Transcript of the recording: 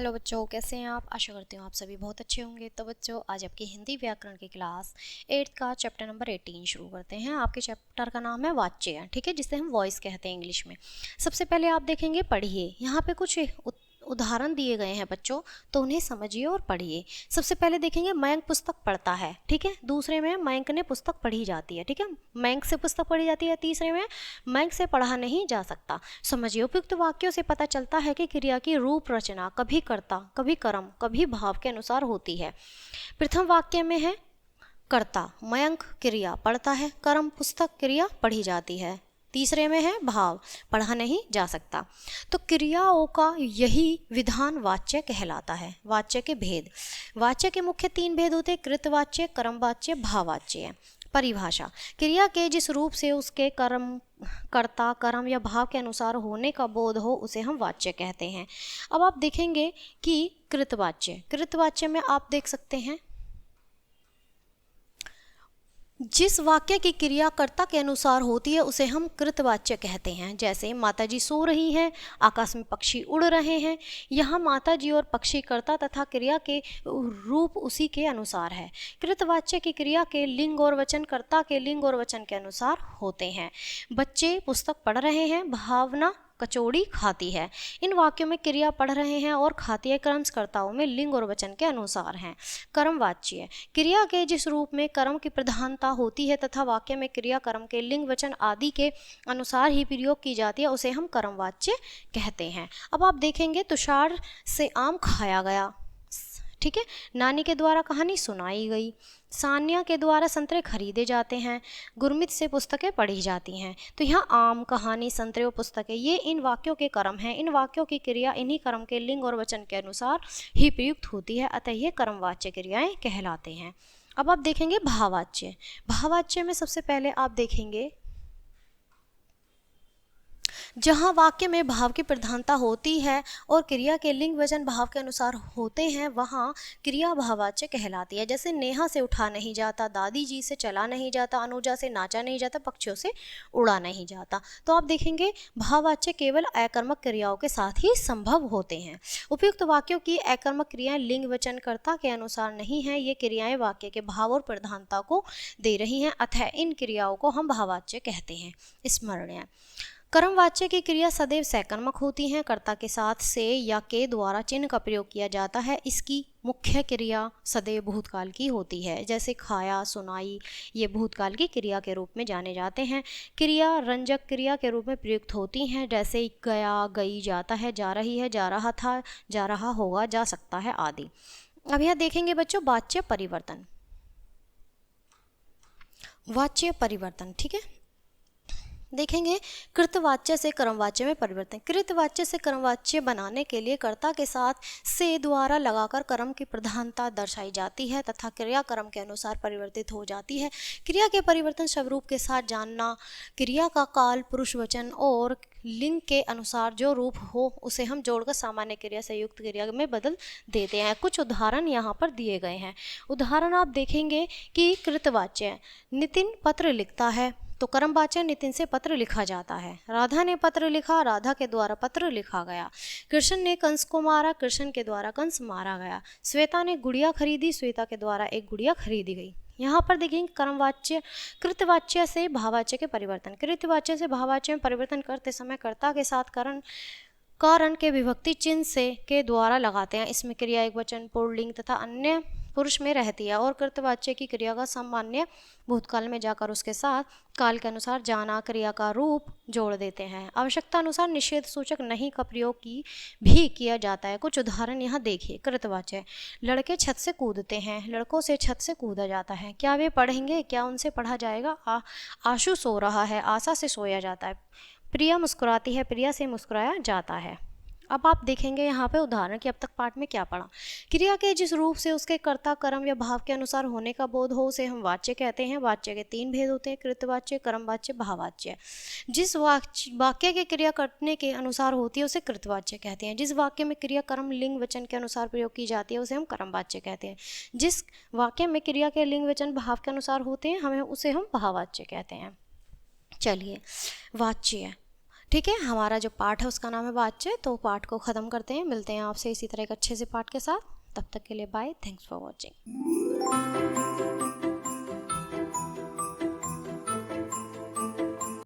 Hello बच्चों, कैसे हैं आप। आशा करती हूँ आप सभी बहुत अच्छे होंगे। तो बच्चों, आज आपकी हिंदी व्याकरण की क्लास 8th का चैप्टर नंबर 18 शुरू करते हैं। आपके चैप्टर का नाम है वाच्य, ठीक है, जिसे हम वॉइस कहते हैं इंग्लिश में। सबसे पहले आप देखेंगे पढ़िए। यहाँ पे कुछ उदाहरण दिए गए हैं बच्चों, तो उन्हें समझिए और पढ़िए। सबसे पहले देखेंगे मयंक पुस्तक पढ़ता है, ठीक है। दूसरे में मयंक ने पुस्तक पढ़ी जाती है, ठीक है। मयंक से पुस्तक पढ़ी जाती है। तीसरे में मयंक से पढ़ा नहीं जा सकता। समझिए, उपयुक्त वाक्यों से पता चलता है कि क्रिया की रूप रचना कभी कर्ता, कभी कर्म, कभी भाव के अनुसार होती है। प्रथम वाक्य में है कर्ता मयंक, क्रिया पढ़ता है, कर्म पुस्तक, क्रिया पढ़ी जाती है। तीसरे में है भाव, पढ़ा नहीं जा सकता। तो क्रियाओं का यही विधान वाच्य कहलाता है। वाच्य के भेद, वाच्य के मुख्य 3 भेद होते हैं: कृतवाच्य, कर्मवाच्य, भाववाच्य। परिभाषा, क्रिया के जिस रूप से उसके कर्म, कर्ता, कर्म या भाव के अनुसार होने का बोध हो उसे हम वाच्य कहते हैं। अब आप देखेंगे कि कृतवाच्य, कृतवाच्य में आप देख सकते हैं जिस वाक्य की क्रिया कर्ता के अनुसार होती है उसे हम कृतवाच्य कहते हैं। जैसे माताजी सो रही हैं, आकाश में पक्षी उड़ रहे हैं। यहाँ माताजी और पक्षी कर्ता तथा क्रिया के रूप उसी के अनुसार है। कृतवाच्य की क्रिया के लिंग और वचन कर्ता के लिंग और वचन के अनुसार होते हैं। बच्चे पुस्तक पढ़ रहे हैं, भावना कचौड़ी खाती है। इन वाक्यों में क्रिया पढ़ रहे हैं और खाती है क्रमशकर्ताओं में लिंग और वचन के अनुसार हैं। कर्मवाच्य, क्रिया के जिस रूप में कर्म की प्रधानता होती है तथा वाक्य में क्रिया कर्म के लिंग वचन आदि के अनुसार ही प्रयोग की जाती है उसे हम कर्मवाच्य कहते हैं। अब आप देखेंगे तुषार से आम खाया गया, ठीक है। नानी के द्वारा कहानी सुनाई गई, सान्या के द्वारा संतरे खरीदे जाते हैं, गुरमित से पुस्तकें पढ़ी जाती हैं। तो यहाँ आम, कहानी, संतरे और पुस्तकें, ये इन वाक्यों के कर्म हैं। इन वाक्यों की क्रिया इन्हीं कर्म के लिंग और वचन के अनुसार ही प्रयुक्त होती है, अतः ये कर्मवाच्य क्रियाएं कहलाते हैं। अब आप देखेंगे भाववाच्य। भाववाच्य में सबसे पहले आप देखेंगे जहाँ वाक्य में भाव की प्रधानता होती है और क्रिया के लिंग वचन भाव के अनुसार होते हैं वहाँ क्रिया भाववाच्य कहलाती है। जैसे नेहा से उठा नहीं जाता, दादी जी से चला नहीं जाता, अनुजा से नाचा नहीं जाता, पक्षियों से उड़ा नहीं जाता। तो आप देखेंगे भाववाच्य केवल अकर्मक क्रियाओं के साथ ही संभव होते हैं। उपयुक्त वाक्यों की अकर्मक क्रियाएं लिंग वचन कर्ता के अनुसार नहीं है। ये क्रियाएं वाक्य के भाव और प्रधानता को दे रही हैं, अतः इन क्रियाओं को हम भाववाच्य कहते हैं। स्मरणीय, कर्मवाच्य की क्रिया सदैव सकर्मक होती हैं। कर्ता के साथ से या के द्वारा चिन्ह का प्रयोग किया जाता है। इसकी मुख्य क्रिया सदैव भूतकाल की होती है। जैसे खाया, सुनाई, ये भूतकाल की क्रिया के रूप में जाने जाते हैं। क्रिया रंजक क्रिया के रूप में प्रयुक्त होती हैं। जैसे गया, गई, जाता है, जा रही है, जा रहा था, जा रहा होगा, जा सकता है आदि। अब यहाँ देखेंगे बच्चों वाच्य परिवर्तन। वाच्य परिवर्तन, ठीक है। देखेंगे कृतवाच्य से कर्मवाच्य में परिवर्तन। कृतवाच्य से कर्मवाच्य बनाने के लिए कर्ता के साथ से द्वारा लगाकर कर्म की प्रधानता दर्शाई जाती है तथा क्रिया कर्म के अनुसार परिवर्तित हो जाती है। क्रिया के परिवर्तन शब्दरूप के साथ जानना, क्रिया का काल, पुरुष वचन और लिंग के अनुसार जो रूप हो उसे हम जोड़कर सामान्य क्रिया से युक्त क्रिया में बदल देते हैं। कुछ उदाहरण यहाँ पर दिए गए हैं। उदाहरण आप देखेंगे कि कृतवाच्य, नितिन पत्र लिखता है, तो कर्मवाच्य नितिन से पत्र लिखा जाता है। राधा ने पत्र लिखा, राधा के द्वारा पत्र लिखा गया। कृष्ण ने कंस को मारा, कृष्ण के द्वारा कंस मारा गया। श्वेता ने गुड़िया खरीदी, श्वेता के द्वारा एक गुड़िया खरीदी गई। यहाँ पर देखेंगे कर्मवाच्य, कृतवाच्य से भाववाच्य के परिवर्तन। कृतवाच्य से भाववाच्य में परिवर्तन करते समय कर्ता के साथ कारण के विभक्ति चिन्ह से के द्वारा लगाते हैं। इसमें क्रिया एकवचन, पुल्लिंग तथा अन्य पुरुष में रहती है और कृतवाच्य की क्रिया का सामान्य भूतकाल में जाकर उसके साथ काल के अनुसार जाना क्रिया का रूप जोड़ देते हैं। आवश्यकता अनुसार निषेध सूचक नहीं का प्रयोग भी किया जाता है। कुछ उदाहरण यहाँ देखिए। कृतवाच्य, लड़के छत से कूदते हैं, लड़कों से छत से कूदा जाता है। क्या वे पढ़ेंगे? क्या उनसे पढ़ा जाएगा? आशु सो रहा है, आशा से सोया जाता है। प्रिया मुस्कुराती है, प्रिया से मुस्कुराया जाता है। अब आप देखेंगे यहाँ पे उदाहरण कि अब तक पाठ में क्या पढ़ा। क्रिया के जिस रूप से उसके कर्ता, कर्म या भाव के अनुसार होने का बोध हो उसे हम वाच्य कहते हैं। वाच्य के 3 भेद होते हैं: कृतवाच्य, कर्मवाच्य, भाववाच्य। जिस वाक्य के क्रिया करने के अनुसार होती है उसे कृतवाच्य कहते हैं। जिस वाक्य में क्रिया कर्म लिंग वचन के अनुसार प्रयोग की जाती है उसे हम कर्मवाच्य कहते हैं। जिस वाक्य में क्रिया के लिंग वचन भाव के अनुसार होते हैं उसे हम भाववाच्य कहते हैं। चलिए, वाच्य ठीक है, हमारा जो पाठ है उसका नाम है वाच्य। तो पाठ को ख़त्म करते हैं, मिलते हैं आपसे इसी तरह एक अच्छे से पाठ के साथ। तब तक के लिए बाय, थैंक्स फॉर वॉचिंग।